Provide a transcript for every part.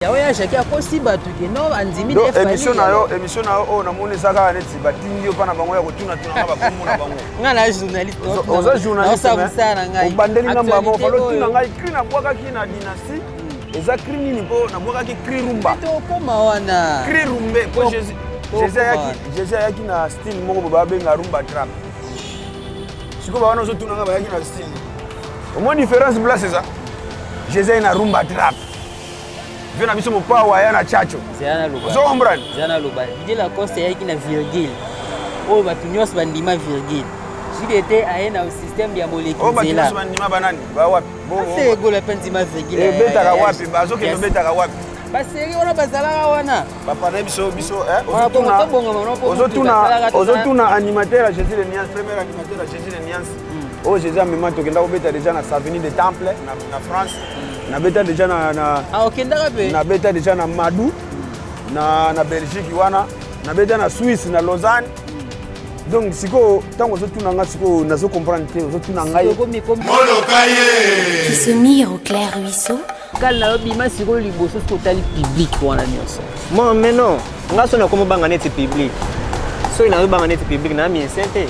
Yawe chaki akosi batu ke no andimi de famille. Émission na yo na moni saka neti batingi yo pana bango ya kotuna tuna ba komuna bango. Nga na journaliste. Oza journaliste. Na ngai. Obandeli ngamba mo falo tuna ngai cri na bwaka ki na dynastie. Eza cri nini po na bwaka ki cri rumba. To koma wana. Cri rumbe po Jésus yaki na style moko ba benga rumba trap. Siko ba wana zo tuna ngaba yaki na style. Au moins différence place ça. Jésus na rumba trap. Vena biso mopawa ya na chacho. Ziana luba. Zo comprendre. Ziana luba. Didi la coste yaki na virgule. O batu nyos bandima virgule. Jidete aena au système ya molécule. O batu nyos bandima banani? Ba wapi? Bo. C'est gola pendima virgule. E beta ka wapi? Bazo ke beta ka wapi? Ba seri wana bazala wana. Papa na biso ozotuna animateur à Jésus le Niance, premier animateur à Jésus le Niance. Oh Jésus amema tokenda obeta déjà na Savigny de Temple na France. Na beta déjà na beta déjà na Madou na Belgique wana na beta na Suisse na Lausanne. Donc siko tango zotuna nga siko nazo comprendre te zotuna ngai qui se mire au clair ruisseau. Kal na bima siko liboso siko tali public wana nyonso. Moi mais non nga sona komo banga net public. So ina banga net public na mi sente.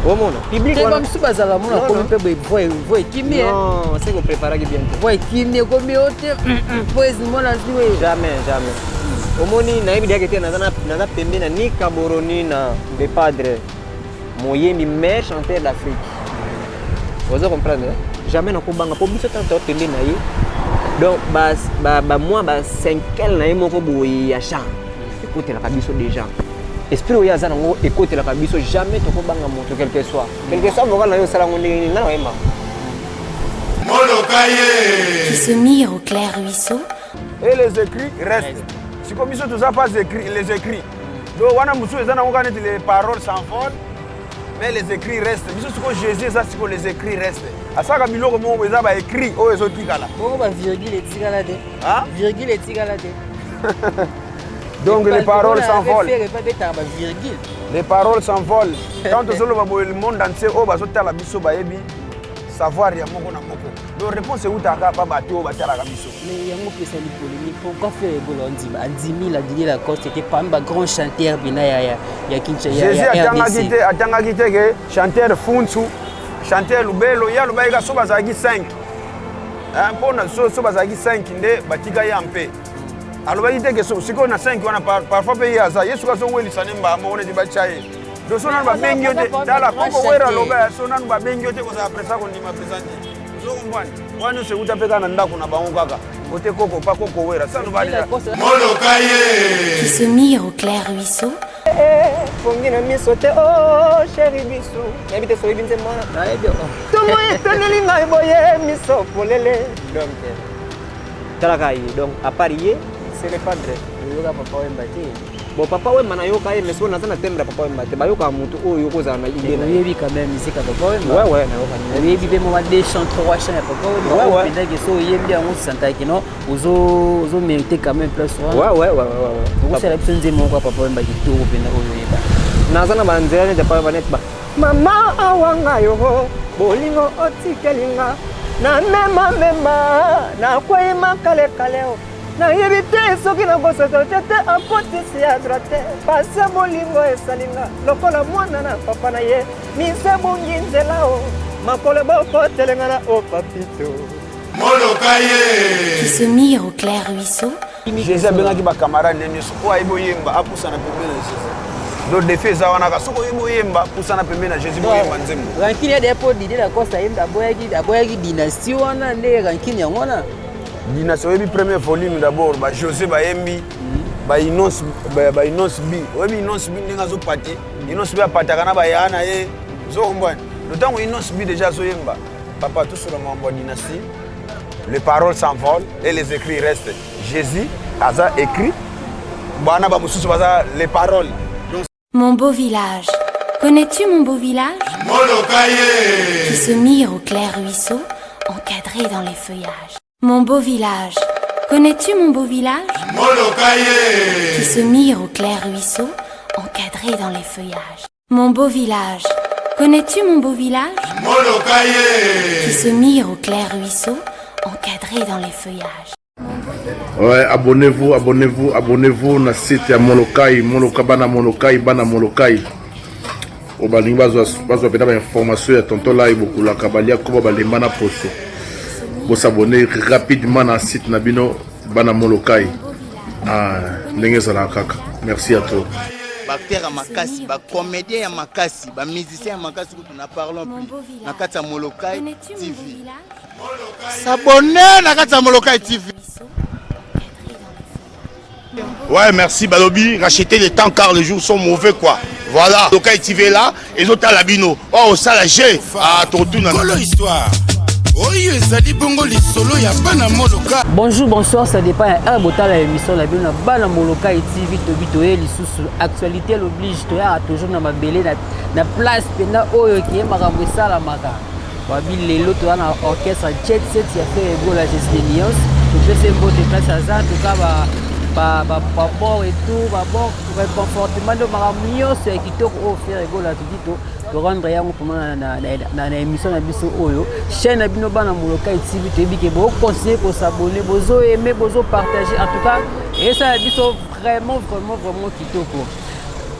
Au monde public on va subazala mona comme pe voix kimi non c'est qu'on prépare bien voix kimi comme ote voix mona ziwe jamais au moni na ebi diakete na pembe na ni kaboroni na de padre moyembi meilleur chanteur d'Afrique. Vous comprenez jamais na ko banga po biso tant pembe na ye donc moi 5 quel na moko boye ya chant écoutez la kabiso déjà esprit oya za nango écoute la kabiso jamais to ko banga moto quel que soit vocal na yo sala ngondeni na wema Qui se mire au clair ruisseau. Et les écrits restent. Si comme ils sont pas écrits, les écrits. Donc wana musu ezana ngo kaneti les paroles s'envolent mais les écrits restent. Biso siko Jésus ça siko les écrits restent. Asaka biloko mo eza ba écrit o ezotikala. Boko ba virgule etikala de. Hein? Virgule etikala de. Donc les paroles s'envolent. Virgule. Les paroles s'envolent. Quand le monde entier o bazotala biso ba yebi savoir ya moko na moko. Donc réponse est utaka pa bato batala ka biso. Mais yango pesa li polémique pourquoi faire ebola ondima andimi la Didier Lacoste était pas un grand chanteur bina ya Kinshasa ya Jésus atangaki te que chanteur Funtu chanteur Lubelo ya lubaika so bazaki 5 mpona so bazaki 5 nde batika ya mpe alobaki te que siko na 5 wana parfois pe ya za yesu ka so welisa nemba amone di bachaye do so nanu babengi yo te tala koko wera loba so nanu babengi yo te ko za presa ko ndima presenter zo kombani wani se uta peka na ndako na bango kaka ote koko pa koko wera sa no bali Qui se mire au clair ruisseau. Fongina misote oh chéri biso yabite so ibinze mwana na ebyo tomo eteneli ngai boye miso polele donc talakai donc à parier c'est le padre yoga papa wemba te bon papa wemba na yoka ye meso na sana tembra papa wemba te bayoka mutu oyo yokoza na idée na yebi quand même musique papa wemba ouais na yoka yebi be mo des chants 3 chants papa wemba pendant que so yebi en santa ki no ozo mériter quand même place ouais vous c'est la petite mo papa wemba ki to pendant oyo yeba nazana banzela ne papa wemba net ba mama awanga yo bolingo otikelinga na mema na kwema kale na yebite soki na bosoto tete apotisi ya droite pase bolingo esalinga lokola mwana na papa na ye mise bungi nzela o makolo bokotelenga na o papito Qui se mire au clair ruisseau. Jésus abengaki bacamarade nene soko ayibo yemba apusana pembeni na Jésus do defe za wana ka soko yebo yemba pusana pembeni na Jésus boyemba nzembo rankini ya depo Didier Lacoste yemba aboyaki dynastie wana nde rankini yango wana dynastie oyebi premier volume d'abord ba José bayembi ba Inos bi oyebi Inos bi ndenga zo pate Inos bi apataka na bayana ye zo kombani d'autant que Inos bi déjà zo yemba papa tout sur le membre dynastie les paroles s'envolent et les écrits restent Jésus aza écrit bana ba mususu baza les paroles. Mon beau village. Connais-tu mon beau village? Qui se mire au clair ruisseau, encadré dans les feuillages. Mon beau village. Connais-tu mon beau village? Qui se mire au clair ruisseau, encadré dans les feuillages. Mon beau village. Connais-tu mon beau village? Qui se mire au clair ruisseau, encadré dans les feuillages. Ouais, abonnez-vous na site ya Molokai, bana Molokai. O balingi bazwa pena ba information ya tonton là ibokula kabalia ko ba lemana poso. Bo s'abonner rapidement na site na bino bana Molokai. Ndenge zala kaka. Merci à toi. Acteur à Makassi, comédien à Makassi, musicien à Makassi, nous ne parlons plus. Nakata Molokai TV. S'abonner Nakata Molokai TV. Ouais, merci Balobi. Rachetez les temps car les jours sont mauvais quoi. Voilà. Molokai TV là, et autres à la bino. Oh, ça la G. Ah, ton tour dans l'histoire. Bonjour, bonsoir, ça dépend. Un botal à l'émission, la bien na Molokai TV, Tobitoé, sous actualité l'oblige, tu as toujours dans ma belé, na place, pena oyo qui est maramou ça la maka. Wabi lelo, tu as un orchestre jet set, il a fait ego la gestion. Je sais beau de place à ça, en tout cas, ba bord et tout, ba bord, confortement de maramou, c'est qui te offert ego la tout de rendre yango pour na émission na biso oyo chaîne na bino bana Molokai TV to ebike bo conseiller pour s'abonner bozo aimer bozo partager en tout cas et ça biso vraiment kitoko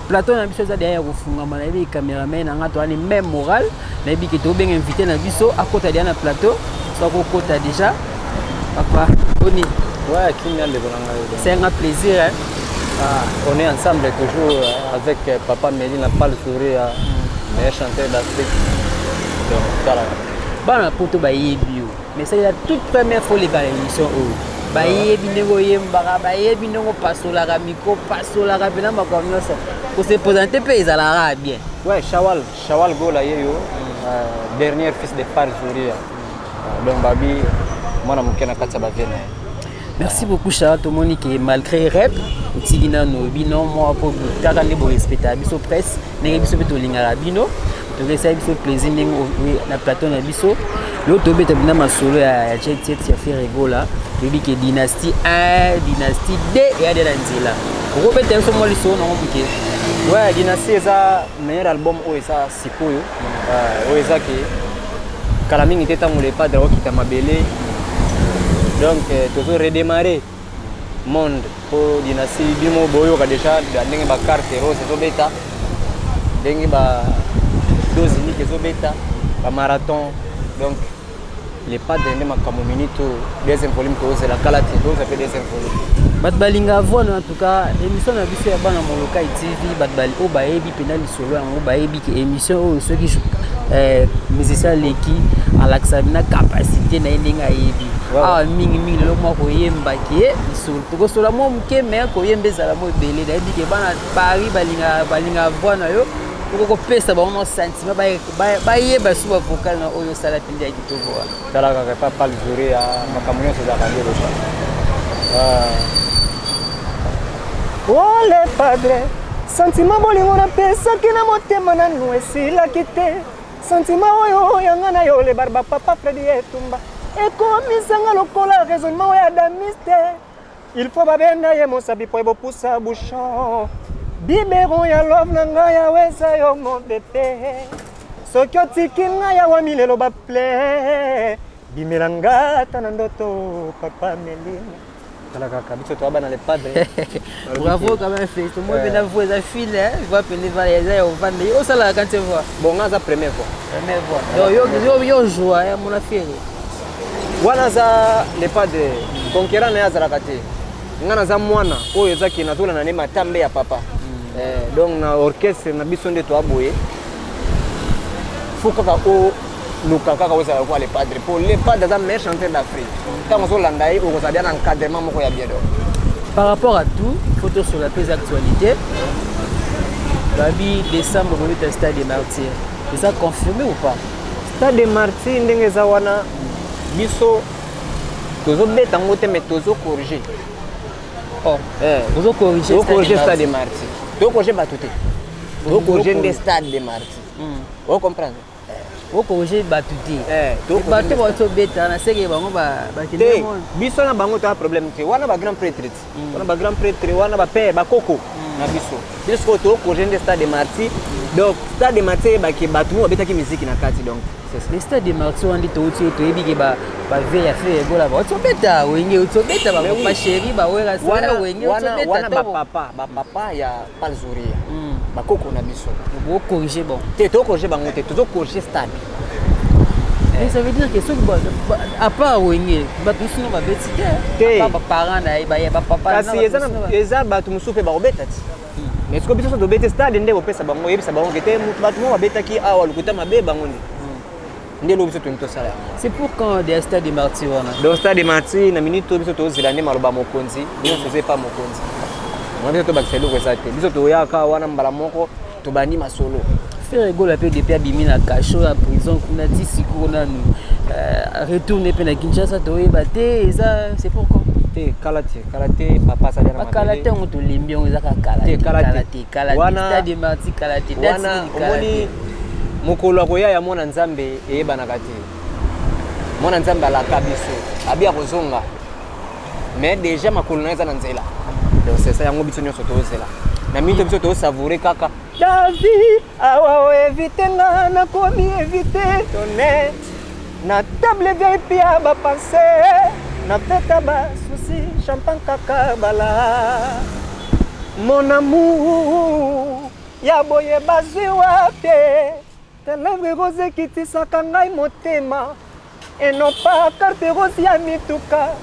plateau na biso za derrière kofunga na bi cameraman na ngato ani même moral na ebike to ben invité na biso à côté de na plateau ça ko kota déjà papa Oni ouais kinga le bonanga c'est un plaisir hein? On est ensemble toujours avec papa Méline Pal Sourire meilleur chanteur d'Afrique. Donc, voilà. Bana poto bayebi yo. Mais c'est la toute première fois les gars l'émission oh. Bayebi ndeko yembaka, bayebi ndeko pasola ka micro, pasola ka bena ba comme ça. Pour se présenter pe ezala bien. Ouais, Shawal Gola yeyo. Dernier fils de Pal Sourire. Donc babi mwana mukena katsa ba vena. Merci beaucoup Charles Monique malgré rep tigina no bino moi pour kaka ne bo respecter biso presse ne biso beto lingala bino to essayer biso plaisir ndenge na plateau na biso lo to beta bina masolo ya jet ya faire rigola bibi ke dynastie 1 dynastie 2 et ya de nzela ko beta so mo liso na mbuke ouais dynastie eza meilleur album o eza sikoyo o eza ke kala mingi teta mo le padre o kita mabele. Donc, toujours redémarrer le monde pour dynastie. Bimo boyo ka déjà ndenge ba carte rose zo beta. Ndenge ba dose unique zo beta, ba marathon. Donc, les pas de ma comme minute deuxième volume que c'est la qualité, donc ça fait deuxième volume. Bat balinga voix en tout cas émission na biso ya bana Molokai TV bat bali o baebi penali solo en baebi ki émission o ceux qui musicien leki alaksabina capacité na ndinga yebi. Ah mingi le moko yemba ki solo to solo mo mke me ko yembe zala mo belé da yebi ke bana Paris balinga voix na yo ko pesa ba on sentiment ba yeba suba vocal na oyo sala pindi ya kitobo. Dala ka pas le jouer à makamunyo za radio le Oh le padre, sentiment bolingo na pesa kina motema na nuesi la kite. Sentiment oyo yanga na yo le barba papa Freddy etumba. Eko misanga lokola raisonnement ya damiste. Il faut babenda ye mosabi po ebo pusa bouchon. Biberon ya love nanga ya wesa yo mon bébé. Sokyo tikinga ya wa milelo ba ple. Bimelanga tanandoto papa Melina. Bravo quand même fait. Tout le monde vient voir les filles là, il va peiner les au vendre. Yo ça la quand tu vois. Bon, on a la première fois. Première fois. Yo joie mon affaire. Wana za les pas de conquérant na za rakate. Ngana za mwana oyo zaki na tola na nema tambe ya papa. Donc na orchestre na biso nde to aboye. Fuka ka o Lukaka kaweza kwa les padres pour les padres dans meilleur chanteur d'Afrique. Tant on l'andai ou on a un encadrement moko ya bien. Par rapport à tout, photo sur la prise actualité. Babi décembre au stade des Martyrs. Est-ce ça confirmé ou pas? Stade des Martyrs ndenge za wana biso tozo beta ngote mais tozo corriger. Oh, tozo corriger stade des Martyrs. Tozo corriger batuté. Tozo corriger des stades des Martyrs. Vous comprenez? Au projet batuti batu bato beta na seke bango ba kende biso na bango ta problème te wana ba grand prêtre wana ba grand prêtre wana ba père ba koko na biso biso to projet de stade de Martyrs donc stade de Martyrs ba ki batu mo beta ki musique na kati donc Les stades de martyrs on dit tout to ebi ba veille à faire gola ba otobeta wenge otobeta ba papa chéri ba wera sala wenge otobeta wana ba papa ya palzuria ba koko na biso bo corriger bon te to corriger bango te to corriger stade. Mais ça veut dire que ceux à part wenge ba tous no ba beti pas ba parents na ba papa na eza ba tu musupe ba obeta ti mais ce que biso to beta stade ndeko pesa bango yebisa bango que te batu mo babeta ki awa lukuta mabe bango ni c'est pour quand des stades de martyrs dans stade de martyrs na minute biso to zilande maloba mokonzi ni on faisait pas mokonzi on biso to bakiselo ko ça te biso to yaka wana mbala moko to bandi masolo faire gola pe depuis abimi na cachot à prison kuna 10 siku na retourner pe na Kinshasa to ebate ça c'est pourquoi te karaté papa ça na karaté on to limbi on za karaté stade de martyrs karaté wana omoni mokolo akoya ya mwana nzambe eyebanaka te mwana nzambe alaka biso abi akozonga mais déjà makolo na eza na nzela donc c'est ça yango biso nyonso tozela na minto biso tozosavoure kaka David awa oevite nga nakomi evite tone na table VIP ya bapense na feta basusi champagne kaka bala mon amour ya boye bazwi wape tes lèvres roses qui tisaka ngai motema et non pas carte rose ya mituka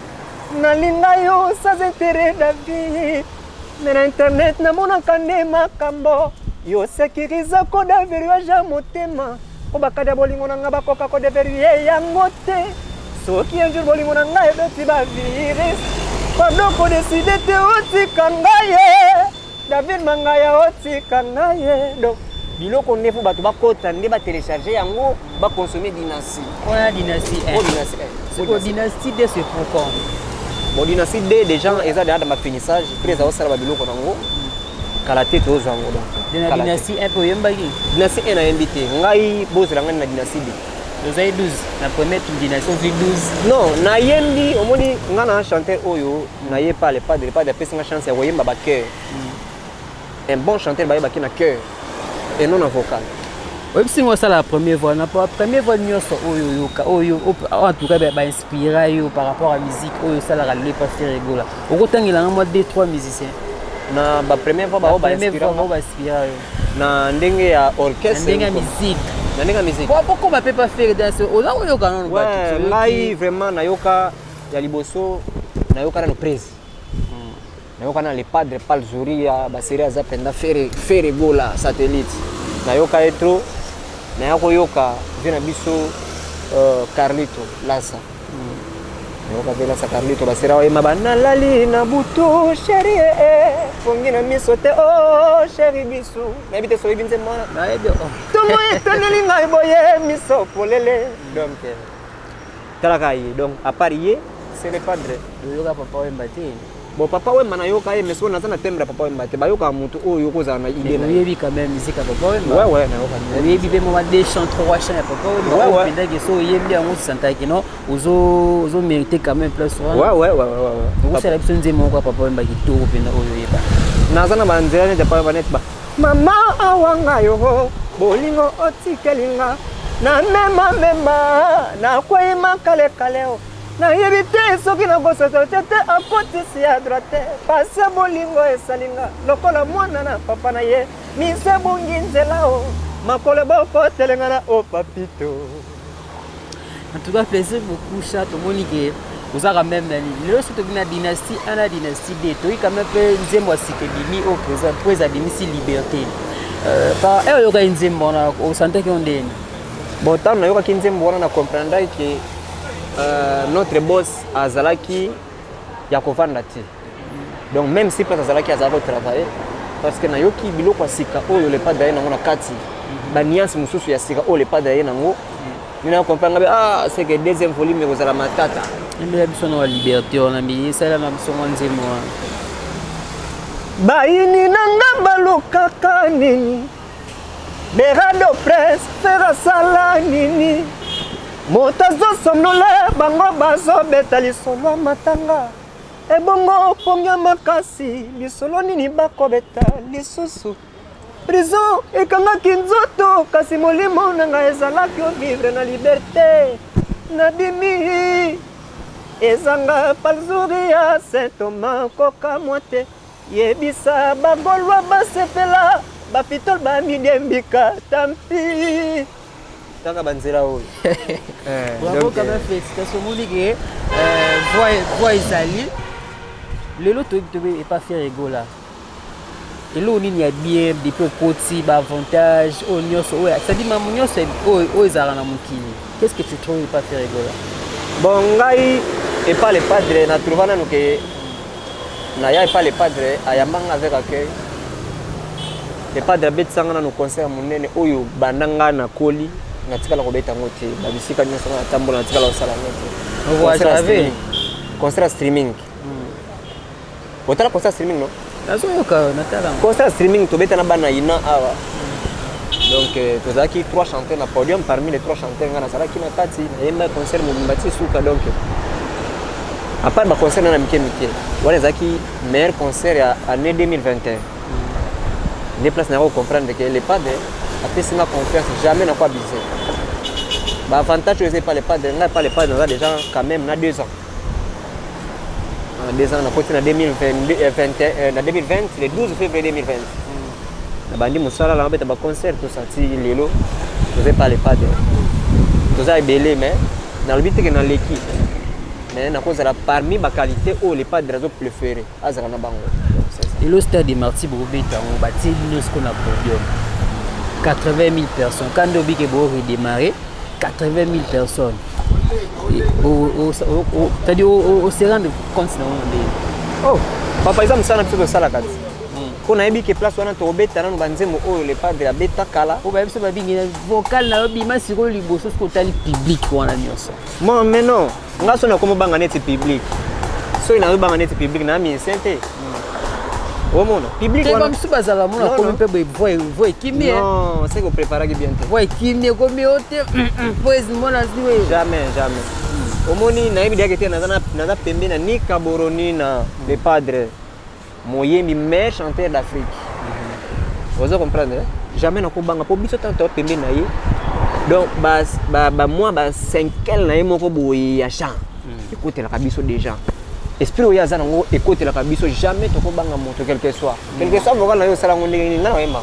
nalinga yo sans intérêt de vie mais na internet namonaka nde makambo yo sécuriza code de verrouillage ya motema po bakada bolingo na nga bakoka code de verrouillage yango te soki un jour bolingo na ngai ebeti bavirus padoko décide te otika ngai David Mangaya otika ngai donc biloko nefu bato bakota nde ba télécharger yango ba consommer dynastie. Voilà dynastie. C'est dynastie D c'est pourquoi. Bon dynastie D déjà eza de ma finissage, très au sala ba biloko nango. Kala te to zango donc. Dynastie 1 po yembaki. Dynastie 1 na invité. Ngai bozela ngai na dynastie D. Vous avez 12, la première dynastie 12. Non, na yembi omoni ngana chanteur oyo na ye pas le padre pesa nga chance ya koyemba ba cœur. Un bon chanteur ba yeba ki na cœur. Et non en vocal. Oui, si moi ça la première fois, la première fois nous en tout cas bah inspiré par rapport à la musique, ça la râler pas faire rigoler. Au autant il a un mode 2-3 musiciens. Na ba première fois ba inspiré. Na ndenge ya orchestre. Ndenge musique. Na ndenge musique. Pourquoi on peut pas faire danser? On a eu quand même. Ouais, là vraiment na yoka ya liboso na yoka na prise. Nayoka na le padre Palzuria basiri azapenda faire gola satellite nayoka etro nayako yoka vina biso Carlito Lassa nayoka vela sa Carlito basira wa mabana lali na butu chéri fongina misote oh chéri bisu nabite so ibinze mwana na ebio tomo etaneli ngai boye miso polele donc talakai donc à parier c'est le padre yoka papa wembati. Bon papa ouais manayoka mais so na sana tembre papa wemba te bayoka mutu oyo koza na idée na yebi quand même musique papa wemba ouais nayoka yebi be moment des chants 3 chants papa wemba ouais pendant que so yebi yango santa kino ozo mériter quand même plus ouais donc c'est la personne nzemo kwa papa wemba kitoko penda oyo yeba nazana banzela ne papa banet ba mama awanga yo bolingo otikelinga na mema na kwema kale na yebite soki na bosoto tete akotisi ya droite pase bolingo esalinga lokola mwana na papa na ye mise bungi nzela o makolo bokotelenga na o papito. En tout cas plaisir beaucoup chat to monike ozaka même nani le surtout na dynastie ana dynastie D to quand même pe nzembo sikebimi au présent bimisi liberté par yoka nzembo na o santé ki ondeni bon tant na yoka ki nzembo na comprendre que notre boss azalaki ya kovanda ti donc même si pas azalaki azako travailler parce que na yoki biloko asika oyo le padre nango na kati ba nuance mususu ya sika oyo le padre nango nina comprendre c'est que deuxième volume kozala matata nde biso na liberté on a mis ça là na biso nzemo baini nanga balukaka nini berado presse fera sala nini motazo somnole bango bazo beta lisolo matanga ebongo ponga makasi lisolo nini bako beta lisusu prison ekangaki nzoto kasi molimo na ngai ezalaki ovivre na liberté nabimi ezanga palzuri ya Saint-Thomas koka mwa te yebisa bagolwa basepela bafitol bamidembika tampi taka banzela oyo bravo quand même félicitations monique voix ezali lelo toyebi pas faire ego là elo nini ya bien depuis okoti baavantage oyo nyonso oyo c'est-à-dire mamu nyonso oyo ezalaka na mokili qu'est-ce que tu trouves pas faire ego là bon ngai epa le padre na trouva nanu ke na ya epa le padre ayambanga avec accueil le padre abetisanga nanu concert monene oyo bandanga na koli natikala kobeta ngo te babisika nyonso na tambola natikala kosala ngo te concert streaming otala concert streaming no nazoyoka natala concert streaming tobeta na bana ina awa donc tozalaki 3 chanteurs na podium parmi les 3 chanteurs nga nazalaki na kati nayemba concert mobimbati suka donc à part baconcert na mike wana ezalaki meilleur concert ya année 2021 ne place na comprendre que les padres apesi nga confiance jamais na quoi abuser baavantage oyo eza pas les padres nga pas les padres naza déjà quand même na 2 ans 2 ans na koti na 2020 le 12 février 2020 na bandi mosala la beta ba concert to senti lelo toze pas les padres toza ebele mais na lobi te que na l'équipe mais na cause la parmi ba qualité o les padres razo préféré azaka na bango et le stade Marty Bobeta on bâti nous ce qu'on a podium 80 000 personnes quand Dobi ke bo redémarrer 80 000 personnes c'est-à-dire au se rendre compte na on oh papa isa msana biso sala kati kona yebi ke place wana to beta nanu banzemo oyo le padre abeta kala o ba biso ba bingi vocal na yobi masiko liboso ko tali public wana nyonso moi mais non ngaso na komo banga net public so ina yo banga net public na mi sente o mono public wana te ba biso bazala mona ko mpe voix kimie non c'est que préparer bien te voix kimie ko mi ote pues mona siwe jamais omoni na yebi dia ke te na pembe na ni kaboroni na le padre moyembi meilleur chanteur d'Afrique. Vous comprenez? Jamais na kobanga po biso tanto pembe na ye. Donc moi 5 na ye moko boye ya chant. Écoutez la kabiso déjà. Esprit oya za nango écoutez la kabiso jamais to kobanga moto quel que soit vocal na yo sala ngonde ni na wemba.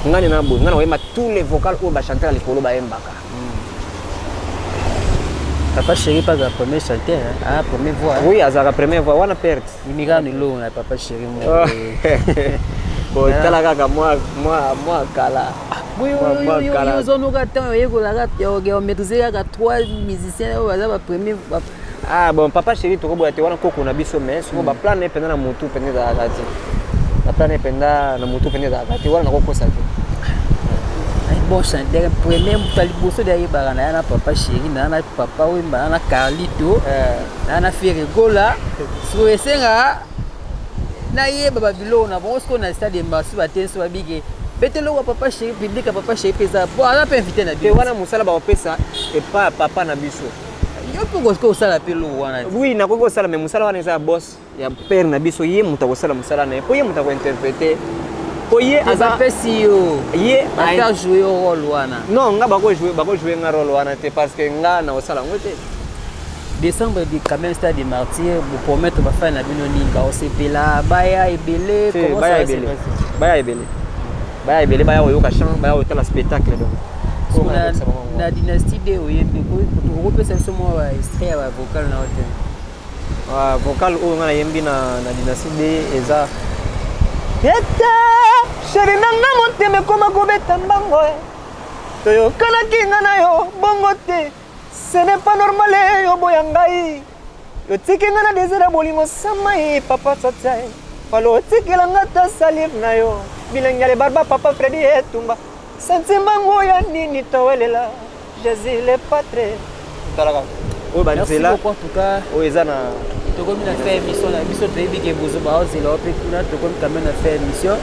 Ngani na bo ngana wemba tous les vocales o ba chanteur les kolo ba embaka. Papa Chéri pas la première chanteur hein, première voix. Oui, azara première voix, wana perte. Immigrant ni lo na Papa Chéri moi. Bon, tala kaka moi kala. Oui, ils ont nous attend yego la rap yo maîtriser ka 3 musiciens baza ba premier. Ah bon, Papa Chéri to ko boya te wana koko na biso mais so ba plan e penda na mutu penda za kati. La plan e penda na mutu penda za kati wana ko kosa te. Bon chanteur premier tali boso derrière barana na Papa Chéri na papa wemba na Carlito na Ferregola so esenga na ye baba bilo na bon ce qu'on a stade Marty batenso babige betelo wa Papa Chéri public Papa Chéri pesa bon on a pas invité na te wana musala ba pesa et pas papa na biso yo pour ko sala pelo wana oui na ko sala mais musala wana za boss ya père na biso ye muta ko sala musala na po ye muta ko interpréter Oye azapesi yo ye faire jouer au rôle wana non nga bako jouer nga rôle wana te parce que nga na osala ngote décembre di quand même stade des martyrs pour promettre ba faire na bino ninga osepela baya ebele comment ça baya ebele baya oyoka chant baya otala spectacle donc na dynastie de oyembe ko pesa somo wa extrait wa vocal na hotel vocal o nga na yembi na dynastie de eza Yeta, chéri nanga moteme koma kobeta mbango Toyo kana kinga na yo bongo te Ce n'est pas normal yo boya ngai Yo tiki nga na désira bolingo samai papa tsatsai Falo tiki la ngata salif na yo Bilengale barba papa Freddy etumba Senti mbango ya nini towelela Jésus le patre Talaka O banzela en tout cas o ezana comme on a fait émission la mission très big et bozo ba ozela pe kuna to comme quand même a fait émission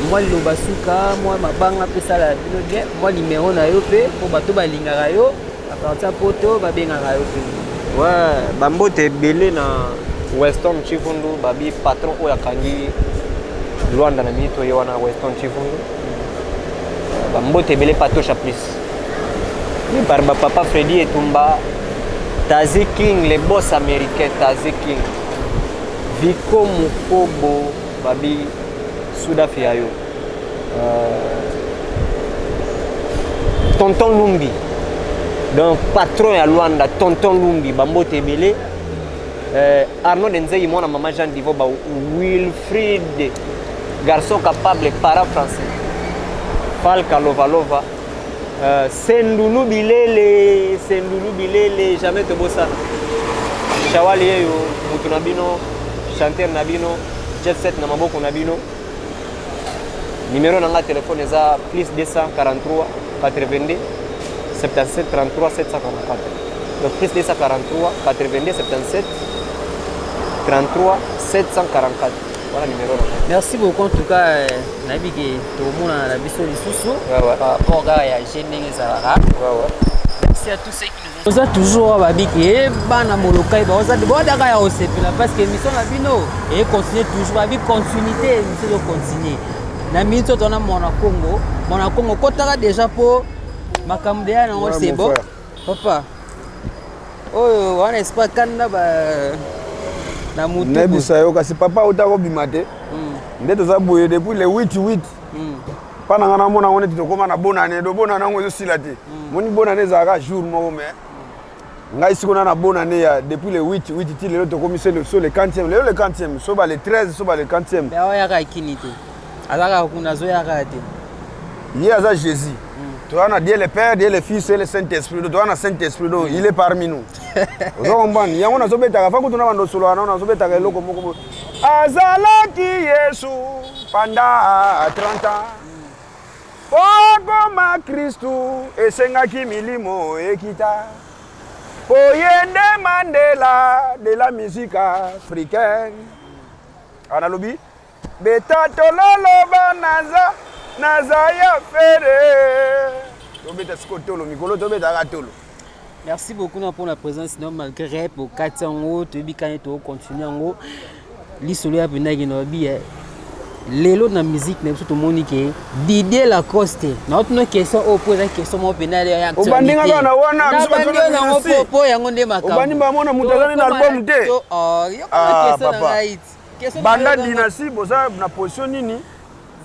moi le basuka moi mabanga pe sala bino bien moi numéro na yo pe pour bato balingaka yo à partir poto ba bengaka yo pe ouais bambote belé na Weston Chifundu babi patron o yakangi Luanda na minute oyo wana Weston Chivungu bambote ebele patosha plus par papa Freddy Etumba Tazi King les boss américains Tazi King Viko Mukobo babi Soudafiayo Tonton Lumbi donc patron ya Luanda Tonton Lumbi bambote ebele Arnaud Denzei mwana maman Jean Divo ba Wilfried garçon capable para français Falka Lovalova Sendulu Bilele jamais te bossa Shawali yo mutu nabino chanteur nabino jet set na maboko nabino numéro na nga téléphone eza plus 243 82 77 33 744 donc plus 243 82 77 33 744 voilà numéro. Merci beaucoup en tout cas nabiki to mona na biso lisusu par rapport à Généng Zara. Merci à tous ceux qui nous ont toujours babiki bana molokai baza de boda ya osepela parce que mission na bino et continuer toujours avec continuité mission de continuer. Na minto tona mona Congo kotaka déjà pour makamde ya na c'est bon. Papa. Oh, on espère kanda ba na mutu nebisa yo kasi papa utako bimate ndeto za boye depuis le 8 pana ngana mona ngone titokoma na bonane do bonane ngo silati moni bonane za ka jour mo me ngai sikona na bonane ya depuis le 8 ti le to commissaire le sur le 40e le 40e so ba le 13 so ba le 40e ya ya ka kinite azaka kuna zo ya ka te ni aza Jésus toi on a Dieu le Père Dieu le Fils et le Saint-Esprit toi on a Saint-Esprit donc il est parmi nous ozokomba yango nazobetaka fa kutu na bando solo wana nazobetaka eloko moko azalaki Yesu panda 30 ans pokoma Kristu esengaki milimo ekita poyende Mandela de la musique africaine analobi betatololo naza ya fere tobeta skotolo mikolo tobeta gatolo. Merci beaucoup pour la présence malgré pour 400 euros tu bikane to continuer ngo lisolo ya benagi no bi lelo na musique na biso to monike Didier Lacoste na autre question au point la question mo penale ya actualité obandinga bana wana biso batona na popo yango nde makambo obandi ba mona mutazani na album te oh yo ko question na right banda dynastie boza na position nini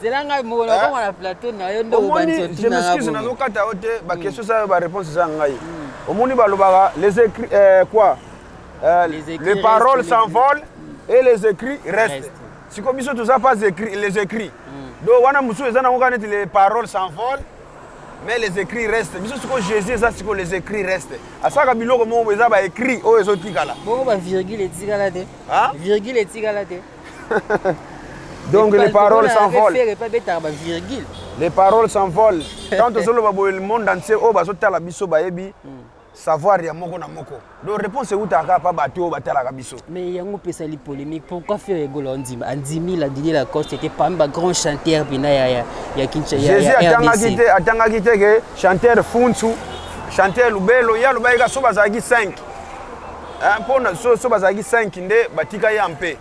zelanga mo na plateau na yo ndo obandi je m'excuse na zokata ote ba question ça ba réponse za ngai omoni balobaka les écrits quoi les paroles s'envolent et les écrits restent si comme biso tout ça pas écrit les écrits donc wana musu ezana ngokana les paroles s'envolent mais les écrits restent biso siko Jésus ça siko les écrits restent asaka biloko mo eza ba écrit o ezotikala bon ba virgule etikala te virgule etikala te donc les paroles s'envolent les paroles s'envolent quand le monde entier o bazotala biso bayebi savoir ya moko na moko donc réponse utaka pa bato batala ka biso mais yango pesa li polémique pourquoi faire rigolo andimi la Didier Lacoste était pas un grand chanteur bina ya Kinshasa Jésus atangaki te ke chanteur Funtu chanteur Lubelo ya lubaika so bazaki 5 pona so bazaki 5 nde batika ya mpe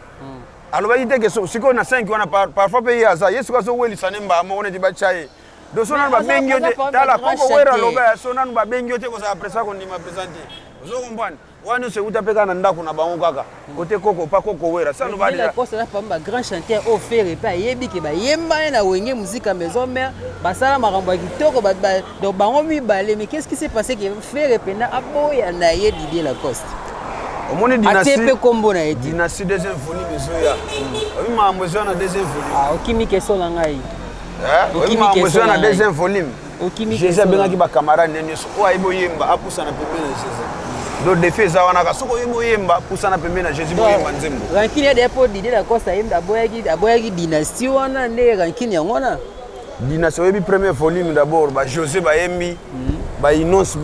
alobaki te ke siko na 5 wana parfois pe ya za yesu ka so weli sanemba mo ne dibachaye do sona ba bengi yote tala koko wera loba sona ba bengi yote ko sa presa ko ndima présenter ozo comprendre wana se utapeka na ndako na bango kaka kote koko pa koko wera ça no ba la cause na pas grand chanteur au faire pas yebi ke ba yemba na wenge musique maison mère basala makambo kitoko ba donc bango mi balé mais qu'est-ce qui s'est passé que faire pena aboya na ye Didier Lacoste omoni dynastie atepe kombo na eti dynastie deuxième volume ezoya omi mambo ezoya na deuxième volume okimi keso na ngai okimi keso na deuxième volume Jésus abengaki bacamarade nene so o ayibo yemba apusa na pembeni na Jésus do défi eza wana ka soko yembo yemba pusa na pembeni na Jésus boyemba nzembo rankini ya depo Didier Lacoste ayemba aboyaki dynastie wana nde rankini yango na dynastie oyebi premier volume d'abord ba José bayembi ba Inonce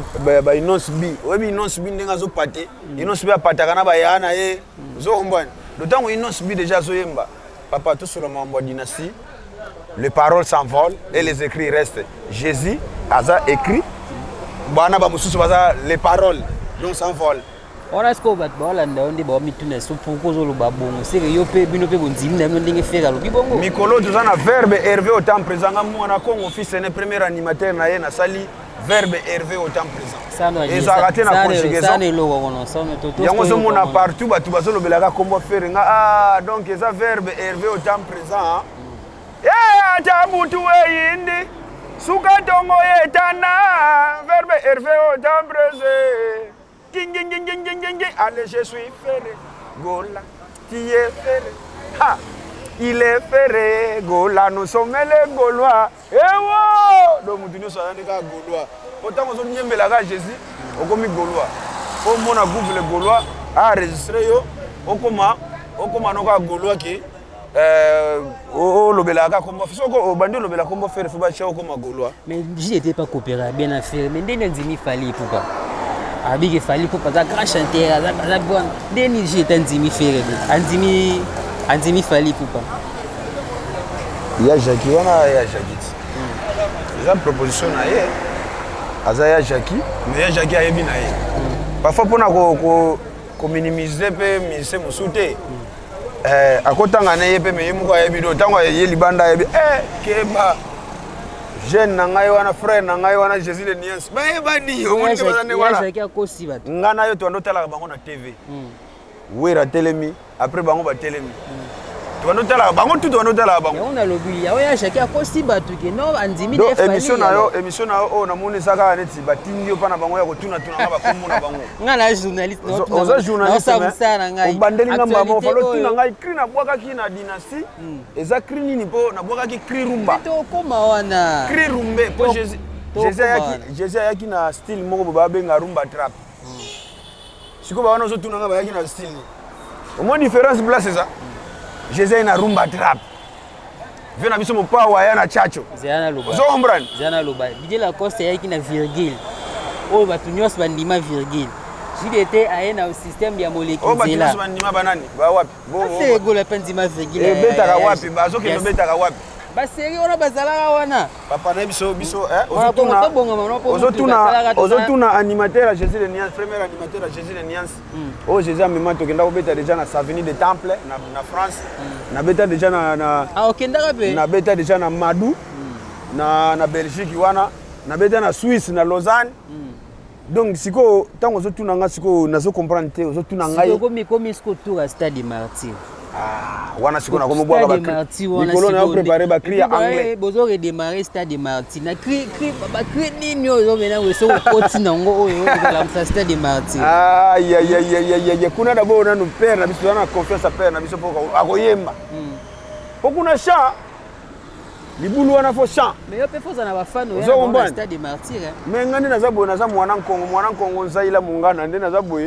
bi oyebi Inonce bi ndenga zo pate Inonce bi apataka na bayana ye zo ombani d'autant Inonce bi déjà zo yemba papa tout sur le membre dynastie les paroles s'envolent et les écrits restent Jésus a écrit bana ba mususu baza les paroles donc s'envolent On a ce qu'on va te on dit bon mituna so pourquoi zo lo babongo c'est que yo pe bino pe bonzimi na ndenge faire lo bibongo mikolo tozana verbe Hervé au temps présent mwana Congo fils ne premier animateur na ye na sali verbe Hervé au temps présent et ça raté na conjugaison ça ne lo kono ça ne toto yango zo mona partout batu bazolo belaka kombo faire nga donc ça verbe Hervé au temps présent ata mutu weyindi suka tongo yetana verbe Hervé au temps présent. Allez, je suis ferré, Gola, tu es ferré. Ha, il est ferré, Gola, nous sommes les Gaulois. Eh wow! Donc, nous sommes les Gaulois. Autant que nous sommes les Jésus, on comme les Gaulois. Au moins, on a gouverné les Gaulois, à enregistrer, on commence nos Gaulois qui lobelaka comme au bandi lobelaka comme faire faut bâcher comme Gaulois. Mais j'étais pas coopéré bien à faire, mais dès qu'il fallait pourquoi? Abig fali pour pas grand chanteur za bon deni j'étais ndimi faire andimi fali pour pas ya Jackie wana ya Jackie za proposition na ye aza ya Jackie mais ya Jackie ayebi na ye parfois pona ko minimiser pe mise musute akotanga na ye pe me yemuko ayebi do tango ye libanda ayebi keba jeune na ngai wana frère na ngai wana Jésus le Niance bani omoni ke bazane wana ngana yo to ndotala bango na TV wera telemi après bango ba telemi to ndotala bango tout ndotala bango on a lobi ya ya chaki akosi batu ke no andimi de famille émission na yo na moni saka neti batindi yo pana bango ya kotuna nga bakomuna bango ngana journaliste no oza journaliste obandeli ngamba mo falo tuna ngai cri na bwaka ki na dynastie eza cri nini po na bwaka ki cri rumba to koma wana cri rumbe po Jésus ayaki na style moko ba benga rumba trap siko ba wana zo tuna nga ba yaki na style au différence place ça Jésus na rumba trap vena biso mopa wa ya na chacho zana loba zo comprendre zana loba DJ Lacoste yaki na virgule o batu nyos bandima virgule JDT aena au système ya molécule o batu nyos bandima banani ba wapi bo c'est gola pendima virgule e betaka wapi bazo ke betaka wapi ba seri ona bazalaka wana papa na biso ozotuna animateur à Jésus le Niance premier animateur à Jésus le Niance oh Jésus amema to kenda obeta déjà na Savigny de Temple na France na beta déjà na okenda pe na beta déjà na Madou na Belgique wana na beta na Suisse na Lausanne donc siko tango ozotuna nga siko nazo comprendre te ozotuna ngai siko komi siko tour à Stade Martyr wana siko na komo bwa ba Nicolas na préparer ba cri anglais bozo redémarrer Stade Martyr na cri ba cri nini ozo mena weso koti nango oyo la Stade Martyr ya kuna d'abord na nous père na biso na confiance à père na biso poko akoyemba pokuna cha libulu wana fo chant mais yo pe foza na ba fan oyo na Stade Martyr mais ngani na zabo mwana Kongo nzaila mungana nde na zabo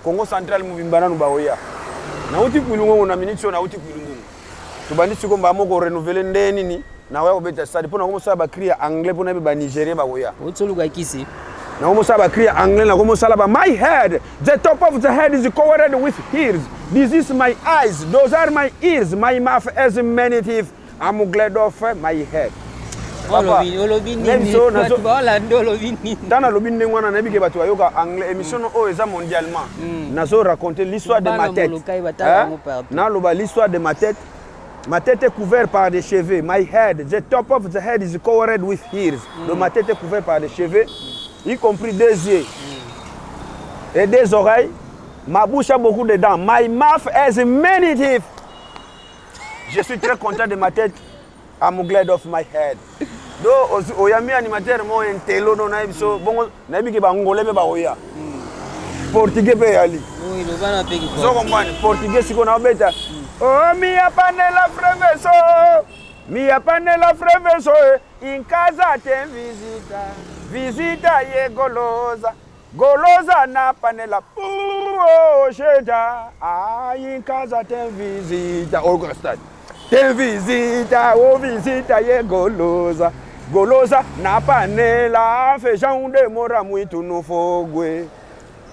Congo central mubimbana no baoya na uti kulungu na minitio na uti kulungu tubandi siko mbamo ko renouveler ndeni ni na wa obeta stade pona ko sala ba cria anglais pona be ba Nigeria baoya otoluka kisi na ko sala ba cria anglais na ko sala ba my head the top of the head is covered with hairs this is my eyes those are my ears my mouth has many teeth I'm glad of my head olobi nini olobi nini tana lobi ndengo wana na bike bato ayoka anglais émission o eza mondialement nazo raconter l'histoire de ma tête na loba l'histoire de ma tête est couverte par des cheveux my head the top of the head is covered with hairs donc ma tête est couverte par des cheveux y compris deux yeux et des oreilles ma bouche a beaucoup de dents my mouth has many teeth je suis très content de ma tête I'm glad of my head. Do oyami animateur mo entelo no na biso bongo na biki ba ngole be ba oya. Portugais pe ali. Oui, lo bana pe ki. So comprendre portugais siko na beta. Oh mi apane la freveso. Mi apane la freveso in casa ten visita ye golosa. Golosa na panela oh sheda. Ah in casa ten visita Augustin. Ten visita, oh visita ye golosa. Golosa na panela feijão demora muito no fogo.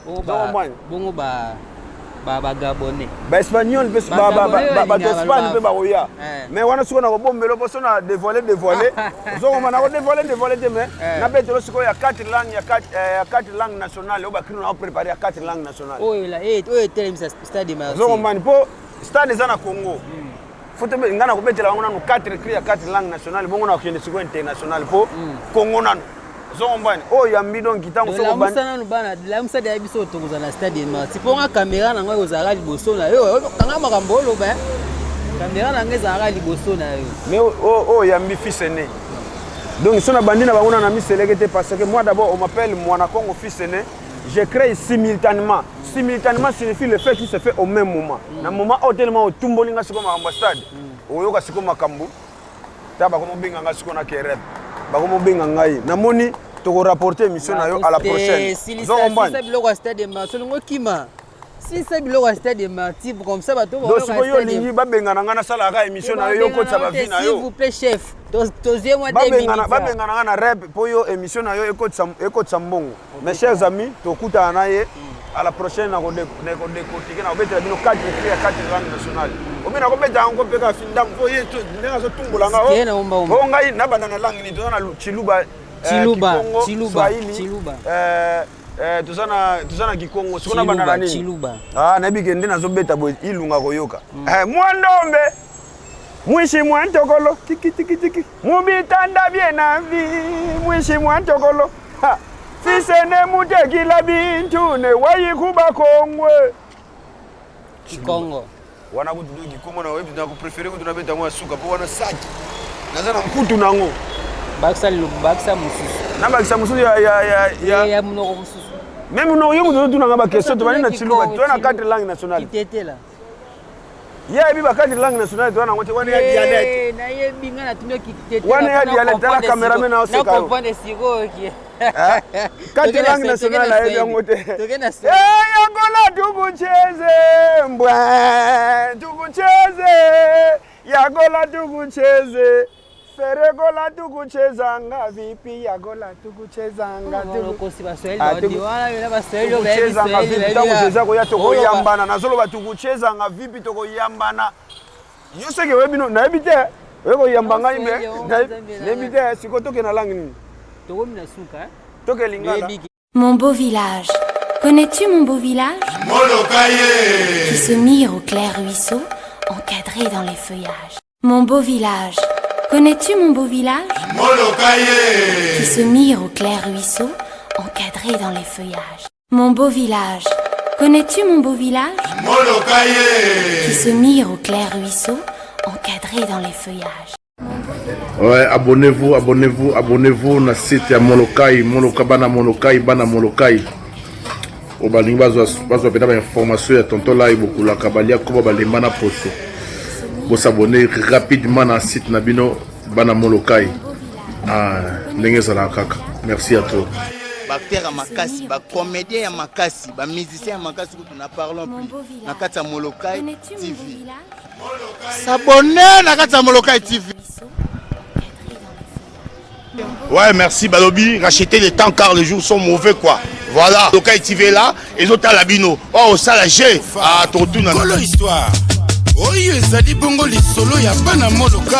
Bongo ba Gabonais. Espagnol, Espagne, mais on a souvent un bon mélo, on a dévoilé. On a dévoilé, mais on a il y a 4 langues nationales. On a préparé 4 langues nationales. Oh, il a stade de stade des Congo. Faut que nous ayons 4 langues nationales. On a une internationale pour Congo. Oh, yambi donc kitango so bana la musada ya biso tokoza na stade Marti po nga caméra na ngo ozala liboso na yo kanga makambo lo ba caméra na ngeza ara liboso na yo mais oh yambi fils aîné donc sona bandina bangona na miselekete parce que moi d'abord on m'appelle Mwana Congo fils aîné je crée simultanément signifie le fait qu'il se fait au même moment na moment tellement au tumbolinga siko ambassade oyoka siko makambu taba komo binga ngasiko na kerep bakomo binga ngai namoni toko rapporter mission na yo à la prochaine si ça biloko stade de Marti ngo kima si ça biloko stade de Marti comme ça bato donc siko yo lingi babenga na ngana sala ka émission na yo ko tsaba vi na yo s'il vous plaît chef deuxième mois babenga na ngana rep po yo émission na yo eko tsambongo mes chers amis tokuta na ye à la prochaine na ko décortiquer na obetela bino 4 langues nationales omi na ko beta ngo peka findam po ye to ndanga zo tumbola nga o ngai na banda na langue ni to na Chiluba tuzana Kikongo sikona banda na nini na bikende nazo beta bo ilunga koyoka mwandombe mwishi mwantokolo tiki mubitanda biena vi mwishi mwantokolo fisene mutekila bintu ne wayikuba kongwe Kikongo wana kutudu Kikongo na webi ndako prefere ko tunabeta mwa suka po wana saki nazana mkutu nango baksa mususu na baksa mususu ya mnoko mususu même no yo mutu tunanga ba question to bani na Chiluba to na 4 langues nationales itetela ya bi ba 4 langues nationales to na ngote wana ya dialecte na ye binga na tumyo kitetela wana ya dialecte la cameraman na oseka na comprendre siko ki 4 langues nationales ya bi ngote yangola tukucheze mbwa tukucheze yagola tukucheze feregola tukuchezanga vipi yagola tukuchezanga tukuchezanga vipi takucheza ko ya toko yambana nazolo batukuchezanga vipi toko yambana yoseke webino na ebite weko yambanga imbe na ebite siko toke na langue ni toko mina suka toke lingala. Mon beau village. Connais-tu mon beau village? Molokaye Qui se mire au clair ruisseau, encadré dans les feuillages. Mon beau village. Connais-tu mon beau village? Molokaye Qui se mire au clair ruisseau, encadré dans les feuillages. Mon beau village. Connais-tu mon beau village? Molokaye Qui se mire au clair ruisseau, encadré dans les feuillages. Ouais, abonnez-vous na site ya Molokayi, bana Molokayi. O balingi bazwa pena ba information ya tonton là ibokula kabalia ko balemba na poso. Bo s'abonner rapidement na site na bino bana Molokayi. Ndenge zala kaka. Merci à toi. Acteur ya makasi, ba comédien ya makasi, ba musicien ya makasi que nous parlons plus. Na kata Molokayi TV. S'abonner na kata Molokayi TV. Ouais, merci Balobi. Racheter les temps car les jours sont mauvais quoi. Voilà. Molokayi TV là, et autres à l'abino. Oh, ça la G. Ah, ton tour. Histoire. Oh, ezali bongo lisolo ya bana Molokayi.